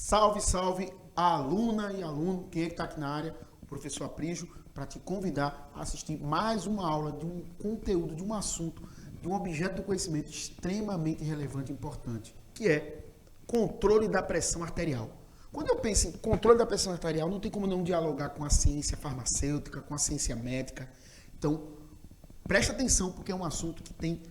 Salve, salve, aluna e aluno, quem é que está aqui na área? O professor Aprígio, para te convidar a assistir mais uma aula de um conteúdo, de um assunto, de um objeto do conhecimento extremamente relevante e importante, que é controle da pressão arterial. Quando eu penso em controle da pressão arterial, não tem como não dialogar com a ciência farmacêutica, com a ciência médica. Então, presta atenção, porque é um assunto que tem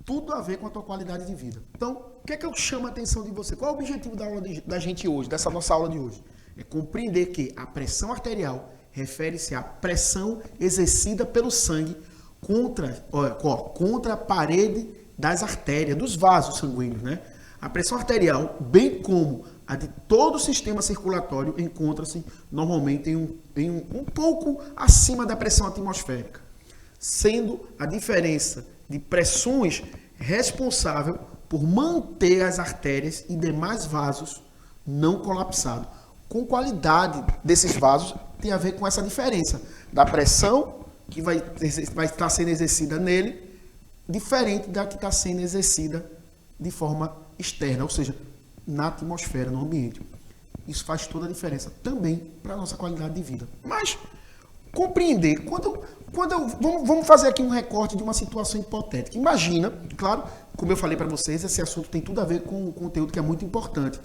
tudo a ver com a tua qualidade de vida. Então, o que é que eu chamo a atenção de você? Qual é o objetivo da aula da gente hoje, dessa nossa aula de hoje? É compreender que a pressão arterial refere-se à pressão exercida pelo sangue contra a parede das artérias, dos vasos sanguíneos, né? A pressão arterial, bem como a de todo o sistema circulatório, encontra-se normalmente em um pouco acima da pressão atmosférica, sendo a diferença de pressões responsável por manter as artérias e demais vasos não colapsados. Com qualidade desses vasos tem a ver com essa diferença da pressão que vai estar sendo exercida nele, diferente da que está sendo exercida de forma externa, ou seja, na atmosfera, no ambiente. Isso faz toda a diferença também para a nossa qualidade de vida. Mas compreender, vamos fazer aqui um recorte de uma situação hipotética. Imagina, claro, como eu falei para vocês, esse assunto tem tudo a ver com um conteúdo que é muito importante.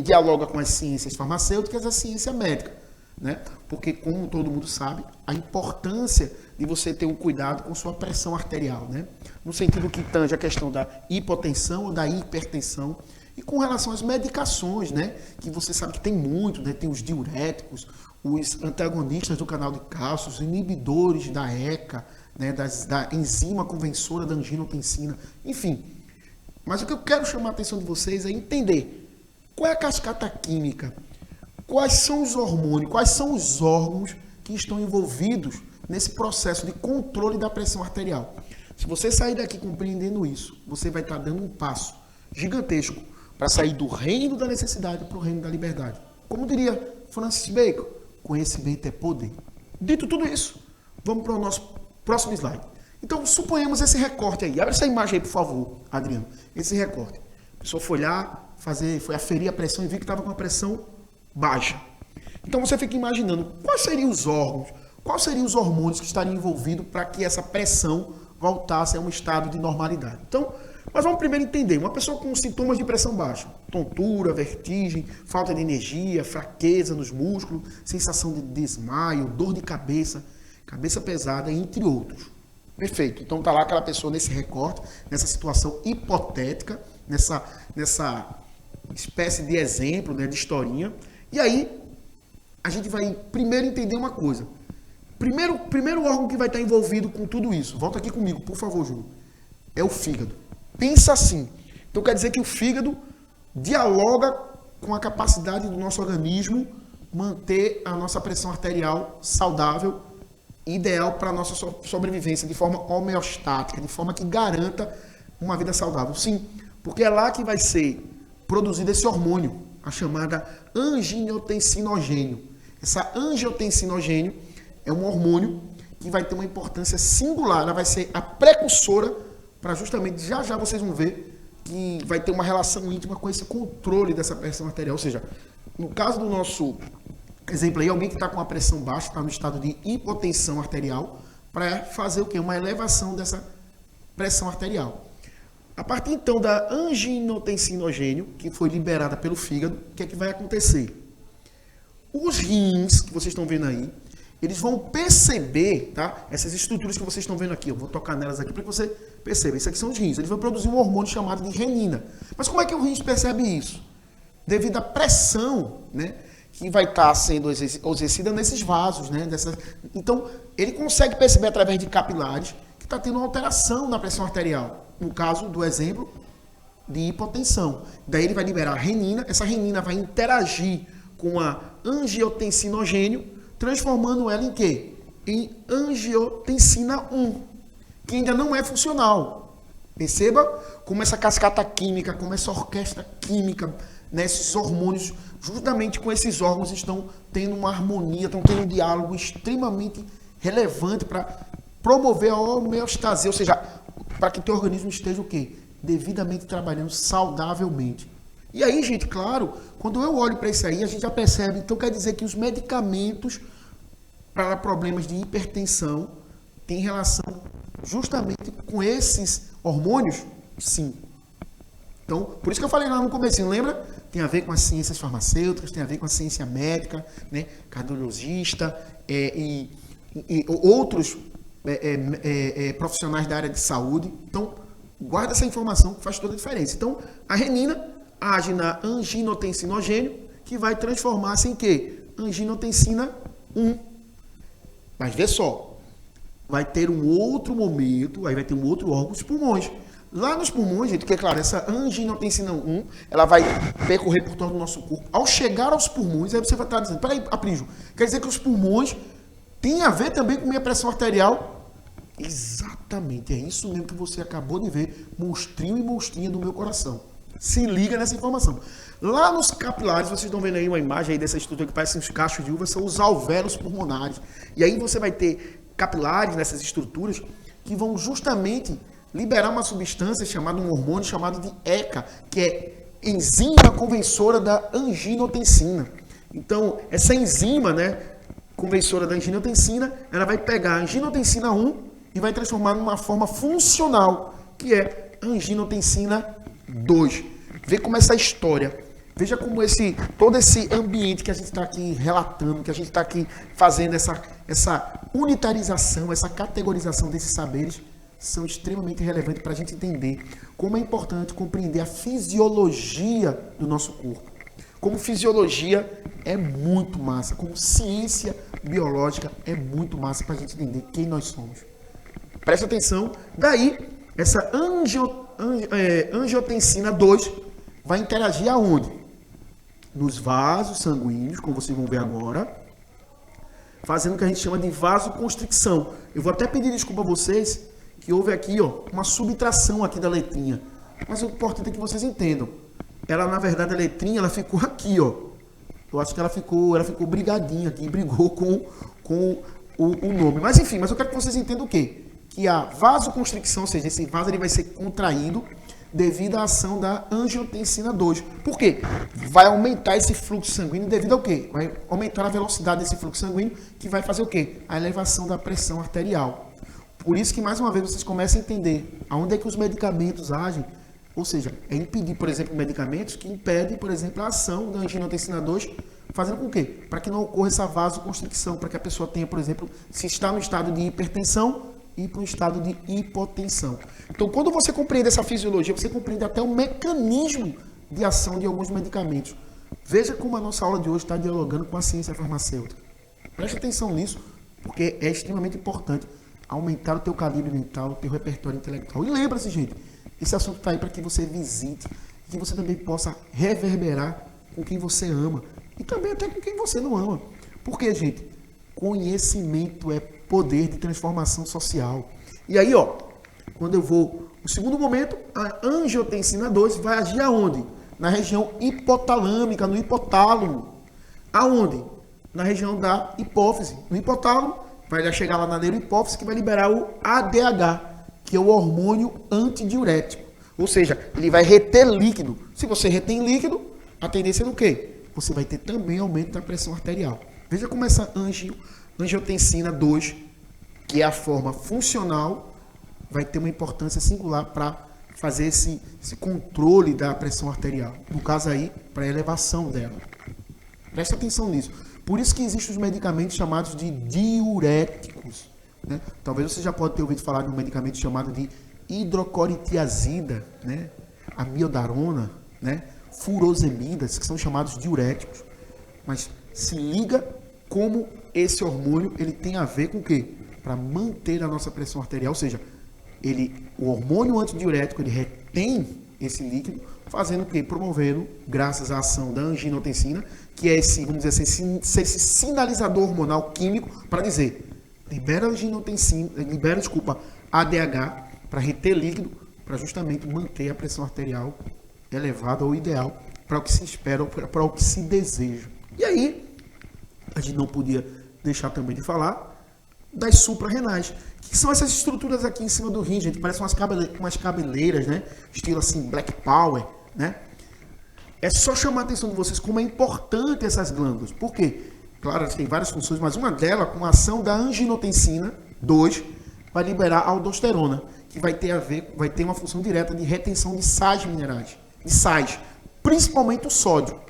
Dialoga com as ciências farmacêuticas e a ciência médica, né? Porque, como todo mundo sabe, a importância de você ter um cuidado com sua pressão arterial, né? No sentido que tange a questão da hipotensão ou da hipertensão. E com relação às medicações, né? Que você sabe que tem muito, né? Tem os diuréticos, os antagonistas do canal de cálcio, os inibidores da ECA, né? Da enzima conversora da angiotensina, enfim. Mas o que eu quero chamar a atenção de vocês é entender qual é a cascata química, quais são os hormônios, quais são os órgãos que estão envolvidos nesse processo de controle da pressão arterial. Se você sair daqui compreendendo isso, você vai estar dando um passo gigantesco para sair do reino da necessidade para o reino da liberdade. Como diria Francis Bacon, conhecimento é poder. Dito tudo isso, vamos para o nosso próximo slide. Então, suponhamos esse recorte aí. Abre essa imagem aí, por favor, Adriano. Esse recorte. A pessoa foi lá, foi aferir a pressão e viu que estava com a pressão baixa. Então, você fica imaginando quais seriam os órgãos, quais seriam os hormônios que estariam envolvidos para que essa pressão voltasse a um estado de normalidade. Então, mas vamos primeiro entender, uma pessoa com sintomas de pressão baixa, tontura, vertigem, falta de energia, fraqueza nos músculos, sensação de desmaio, dor de cabeça, cabeça pesada, entre outros. Perfeito. Então tá lá aquela pessoa nesse recorte, nessa situação hipotética, nessa espécie de exemplo, né, de historinha. E aí, a gente vai primeiro entender uma coisa. Primeiro órgão que vai estar envolvido com tudo isso, volta aqui comigo, por favor, Júlio, é o fígado. Pensa assim. Então quer dizer que o fígado dialoga com a capacidade do nosso organismo manter a nossa pressão arterial saudável, ideal para a nossa sobrevivência, de forma homeostática, de forma que garanta uma vida saudável. Sim, porque é lá que vai ser produzido esse hormônio, a chamada angiotensinogênio. Essa angiotensinogênio é um hormônio que vai ter uma importância singular, ela vai ser a precursora para justamente, já vocês vão ver que vai ter uma relação íntima com esse controle dessa pressão arterial. Ou seja, no caso do nosso exemplo aí, alguém que está com a pressão baixa, está no estado de hipotensão arterial, para fazer o quê? Uma elevação dessa pressão arterial. A partir então da angiotensinogênio, que foi liberada pelo fígado, o que é que vai acontecer? Os rins, que vocês estão vendo aí, eles vão perceber, tá? Essas estruturas que vocês estão vendo aqui, eu vou tocar nelas aqui para que você perceba. Isso aqui são os rins. Eles vão produzir um hormônio chamado de renina. Mas como é que o rins percebe isso? Devido à pressão, né, que vai estar sendo exercida nesses vasos, né? Então, ele consegue perceber através de capilares que está tendo uma alteração na pressão arterial. No caso do exemplo de hipotensão. Daí ele vai liberar a renina. Essa renina vai interagir com a angiotensinogênio, transformando ela em quê? Em angiotensina 1, que ainda não é funcional. Perceba como essa cascata química, como essa orquestra química, né, esses hormônios, justamente com esses órgãos, estão tendo uma harmonia, estão tendo um diálogo extremamente relevante para promover a homeostase, ou seja, para que o teu organismo esteja o quê? Devidamente trabalhando saudavelmente. E aí, gente, claro, quando eu olho para isso aí, a gente já percebe, então quer dizer que os medicamentos para problemas de hipertensão têm relação justamente com esses hormônios? Sim. Então, por isso que eu falei lá no começo, lembra? Tem a ver com as ciências farmacêuticas, tem a ver com a ciência médica, né? Cardiologista e outros profissionais da área de saúde. Então, guarda essa informação que faz toda a diferença. Então, a renina age na anginotensinogênio, que vai transformar-se em quê? Anginotensina 1. Mas vê só, vai ter um outro momento, aí vai ter um outro órgão, os pulmões. Lá nos pulmões, gente, porque, claro, essa anginotensina 1, ela vai percorrer por todo o nosso corpo. Ao chegar aos pulmões, aí você vai estar dizendo, peraí, Aprígio, quer dizer que os pulmões têm a ver também com minha pressão arterial? Exatamente, é isso mesmo que você acabou de ver, monstrinho e monstrinha do meu coração. Se liga nessa informação. Lá nos capilares, vocês estão vendo aí uma imagem aí dessa estrutura que parece uns cachos de uva, são os alvéolos pulmonares. E aí você vai ter capilares nessas estruturas que vão justamente liberar uma substância chamada, um hormônio chamado de ECA, que é enzima conversora da anginotensina. Então, essa enzima, né, conversora da anginotensina, ela vai pegar a anginotensina 1 e vai transformar numa forma funcional, que é anginotensina 2. Vê como essa história, veja como todo esse ambiente que a gente está aqui relatando, que a gente está aqui fazendo essa unitarização, essa categorização desses saberes, são extremamente relevantes para a gente entender como é importante compreender a fisiologia do nosso corpo. Como fisiologia é muito massa, como ciência biológica é muito massa para a gente entender quem nós somos. Presta atenção, daí essa angiotensina 2 vai interagir aonde? Nos vasos sanguíneos, como vocês vão ver agora, fazendo o que a gente chama de vasoconstricção. Eu vou até pedir desculpa a vocês que houve aqui, ó, uma subtração aqui da letrinha. Mas o importante é que vocês entendam. Ela, na verdade, a letrinha, ela ficou aqui, ó. Eu acho que ela ficou brigadinha aqui, brigou com o nome. Mas enfim, mas eu quero que vocês entendam o quê? Que a vasoconstricção, ou seja, esse vaso ele vai ser contraído devido à ação da angiotensina 2. Por quê? Vai aumentar esse fluxo sanguíneo devido ao quê? Vai aumentar a velocidade desse fluxo sanguíneo, que vai fazer o quê? A elevação da pressão arterial. Por isso que, mais uma vez, vocês começam a entender aonde é que os medicamentos agem. Ou seja, é impedir, por exemplo, medicamentos que impedem, por exemplo, a ação da anginotensina 2, fazendo com quê? Para que não ocorra essa vasoconstricção, para que a pessoa tenha, por exemplo, se está no estado de hipertensão, ir para um estado de hipotensão. Então, quando você compreende essa fisiologia, você compreende até o mecanismo de ação de alguns medicamentos. Veja como a nossa aula de hoje está dialogando com a ciência farmacêutica. Preste atenção nisso, porque é extremamente importante aumentar o teu calibre mental, o teu repertório intelectual. E lembra-se, gente, esse assunto está aí para que você visite, que você também possa reverberar com quem você ama e também até com quem você não ama. Porque, gente, conhecimento é poder de transformação social. E aí, ó, quando eu vou... No segundo momento, a angiotensina 2 vai agir aonde? Na região hipotalâmica, no hipotálamo. Aonde? Na região da hipófise. No hipotálamo, vai chegar lá na neurohipófise que vai liberar o ADH, que é o hormônio antidiurético. Ou seja, ele vai reter líquido. Se você retém líquido, a tendência é do quê? Você vai ter também aumento da pressão arterial. Veja como essa angiotensina 2, que é a forma funcional, vai ter uma importância singular para fazer esse controle da pressão arterial. No caso aí, para a elevação dela. Presta atenção nisso. Por isso que existem os medicamentos chamados de diuréticos. Né? Talvez você já pode ter ouvido falar de um medicamento chamado de hidrocortiazida, né? Amiodarona, né? Furosemidas, que são chamados diuréticos. Mas se liga como esse hormônio ele tem a ver com o quê? Para manter a nossa pressão arterial, ou seja, o hormônio antidiurético ele retém esse líquido, fazendo o quê? Promovendo, graças à ação da anginotensina, que é esse, vamos dizer assim, esse sinalizador hormonal químico para dizer, libera ADH para reter líquido, para justamente manter a pressão arterial elevada ou ideal para o que se espera, para o que se deseja. E aí, a gente não podia deixar também de falar das suprarrenais, que são essas estruturas aqui em cima do rim, gente, parecem umas cabeleiras, né? Estilo assim, Black Power, né? É só chamar a atenção de vocês como é importante essas glândulas. Por quê? Claro, elas têm várias funções, mas uma delas, com a ação da angiotensina 2, vai liberar aldosterona, que vai ter uma função direta de retenção de sais minerais, de sais, principalmente o sódio.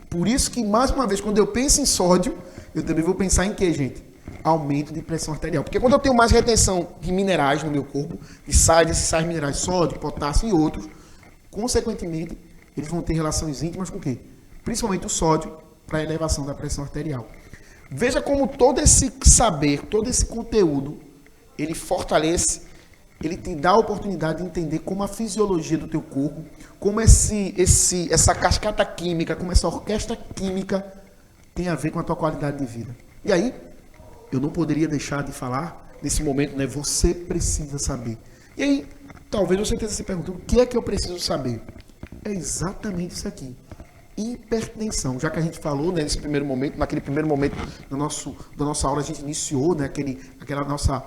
Por isso que, mais uma vez, quando eu penso em sódio, eu também vou pensar em quê, gente? Aumento de pressão arterial. Porque quando eu tenho mais retenção de minerais no meu corpo, de sais, desses sais minerais, sódio, potássio e outros, consequentemente, eles vão ter relações íntimas com o quê? Principalmente o sódio, para a elevação da pressão arterial. Veja como todo esse saber, todo esse conteúdo, ele fortalece, ele te dá a oportunidade de entender como a fisiologia do teu corpo, como essa cascata química, como essa orquestra química tem a ver com a tua qualidade de vida. E aí, eu não poderia deixar de falar nesse momento, né? Você precisa saber. E aí, talvez você esteja se perguntando, o que é que eu preciso saber? É exatamente isso aqui. Hipertensão. Já que a gente falou, né, nesse primeiro momento, naquele primeiro momento da nossa aula, a gente iniciou, né, aquela nossa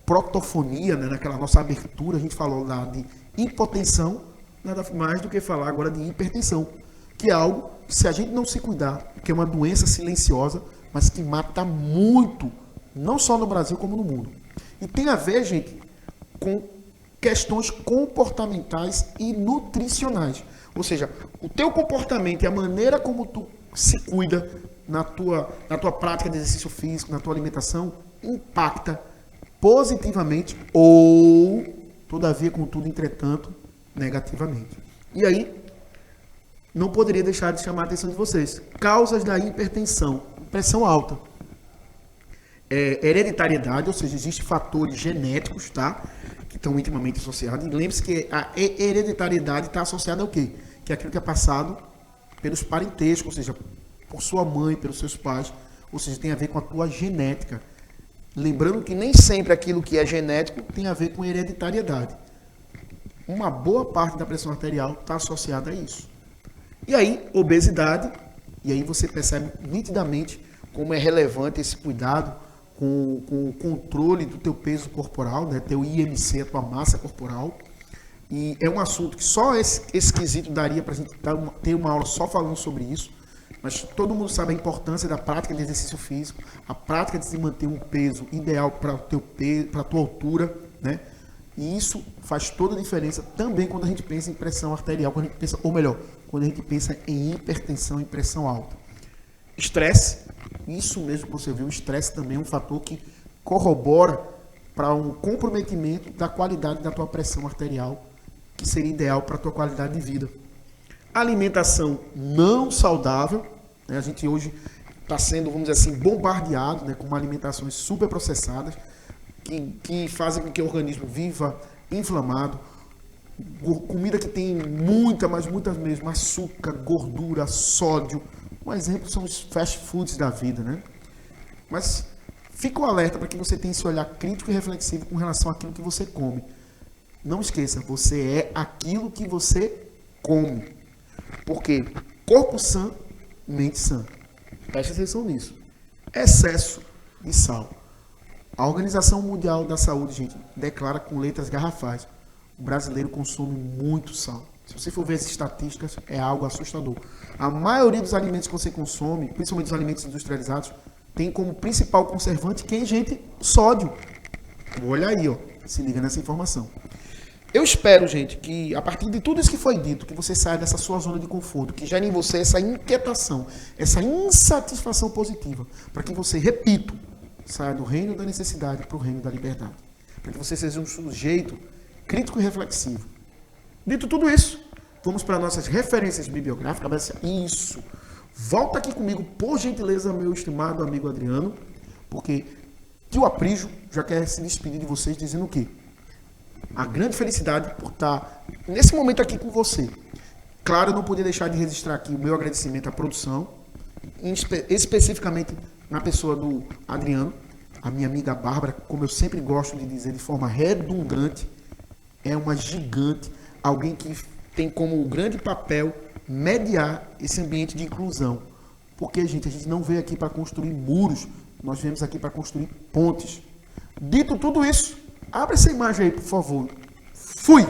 protofonia, né, naquela nossa abertura, a gente falou lá de hipotensão, nada mais do que falar agora de hipertensão, que é algo que, se a gente não se cuidar, que é uma doença silenciosa, mas que mata muito, não só no Brasil como no mundo. E tem a ver, gente, com questões comportamentais e nutricionais. Ou seja, o teu comportamento e a maneira como tu se cuida na tua prática de exercício físico, na tua alimentação, impacta positivamente ou, todavia, contudo, entretanto, negativamente. E aí, não poderia deixar de chamar a atenção de vocês. Causas da hipertensão. Pressão alta. Hereditariedade, ou seja, existem fatores genéticos, tá? Que estão intimamente associados. E lembre-se que a hereditariedade está associada ao quê? Que é aquilo que é passado pelos parentescos, ou seja, por sua mãe, pelos seus pais, ou seja, tem a ver com a tua genética. Lembrando que nem sempre aquilo que é genético tem a ver com hereditariedade. Uma boa parte da pressão arterial está associada a isso. E aí, obesidade, e aí você percebe nitidamente como é relevante esse cuidado com o controle do teu peso corporal, né, teu IMC, a tua massa corporal. E é um assunto que só esse quesito daria para a gente ter uma aula só falando sobre isso. Mas todo mundo sabe a importância da prática de exercício físico, a prática de se manter um peso ideal para a tua altura, né? E isso faz toda a diferença também quando a gente pensa em pressão arterial, quando a gente pensa, ou melhor, quando a gente pensa em hipertensão e pressão alta. Estresse, isso mesmo que você viu, o estresse também é um fator que corrobora para um comprometimento da qualidade da tua pressão arterial, que seria ideal para a tua qualidade de vida. Alimentação não saudável, né? A gente hoje está sendo, vamos dizer assim, bombardeado, né, com alimentações super processadas, que fazem com que o organismo viva inflamado, comida que tem muitas mesmo, açúcar, gordura, sódio. Um exemplo são os fast foods da vida, né? Mas fica o alerta para que você tenha esse olhar crítico e reflexivo com relação àquilo que você come. Não esqueça, você é aquilo que você come. Porque corpo sã, mente sã. Preste atenção nisso. Excesso de sal. A Organização Mundial da Saúde, gente, declara com letras garrafais: o brasileiro consome muito sal. Se você for ver as estatísticas, é algo assustador. A maioria dos alimentos que você consome, principalmente os alimentos industrializados, tem como principal conservante quem, gente? Sódio. Olha aí, ó. Se liga nessa informação. Eu espero, gente, que a partir de tudo isso que foi dito, que você saia dessa sua zona de conforto, que gere em você essa inquietação, essa insatisfação positiva, para que você, repito, saia do reino da necessidade para o reino da liberdade. Para que você seja um sujeito crítico e reflexivo. Dito tudo isso, vamos para nossas referências bibliográficas. Isso. Volta aqui comigo, por gentileza, meu estimado amigo Adriano, porque tio Aprígio já quer se despedir de vocês dizendo o quê? A grande felicidade por estar nesse momento aqui com você. Claro, eu não podia deixar de registrar aqui o meu agradecimento à produção, especificamente na pessoa do Adriano, a minha amiga Bárbara, como eu sempre gosto de dizer de forma redundante, é uma gigante, alguém que tem como grande papel mediar esse ambiente de inclusão. Porque, gente, a gente não veio aqui para construir muros, nós viemos aqui para construir pontes. Dito tudo isso, abre essa imagem aí, por favor. Fui!